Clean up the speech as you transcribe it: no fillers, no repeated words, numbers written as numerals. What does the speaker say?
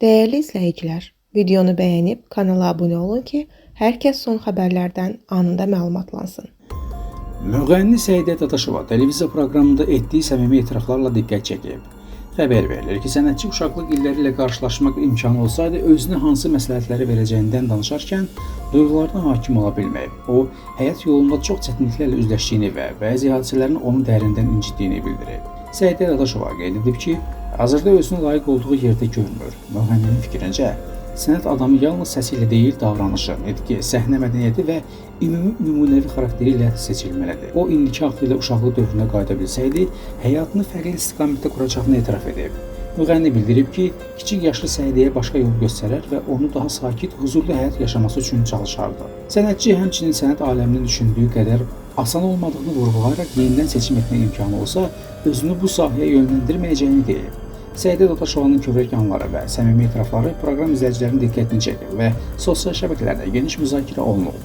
Değerli izləyicilər, videonu bəyənib kanala abunə olun ki, hər kəs son xəbərlərdən anında məlumatlansın. Müğənni Səidə Dadaşova televiziya proqramında etdiyi səmimi etiraflarla diqqət çəkib. Xəbər verilir ki, sənətçi uşaqlıq illəri ilə qarşılaşmaq imkanı olsaydı, özünə hansı məsləhətləri verəcəyindən danışarkən duyğularına hakim ola bilməyib. O, həyat yolunda çox çətinliklərlə üzləşdiyini və bəzi hadisələrin onu dərindən incitdiyini bildirib. Səidə Dadaşova qeyd edib ki, hazırda özünə layiq olduğu yerdə görmür. Müğənninin fikrincə, sənət adamı yalnız səsi ilə deyil, davranışı, nitqi, səhnə mədəniyyəti və ümumi nümunəvi xarakteri ilə seçilməlidir. O, indiki axlı ilə uşaqlıq dövrünə qayıda bilsəydi, həyatını fərqli istiqamətdə quracağını etiraf edib. Müğənni bildirib ki, kiçik yaşlı Səidəyə başqa yol göstərər və onu daha sakit, huzurlu həyat yaşaması üçün çalışardı. Sənətçi həmçinin sənət aləminin düşündüyü qədər asan olmadığını vurğulayaraq yenidən seçim etmək imkanı olsa, özünü bu sahəyə yönləndirməyəcəyini deyib. Səidə Dadaşovanın kövrək anları və səmimi etirafları proqram izləyicilərinin diqqətini çəkib və sosial şəbəkələrdə geniş müzakirə olunub.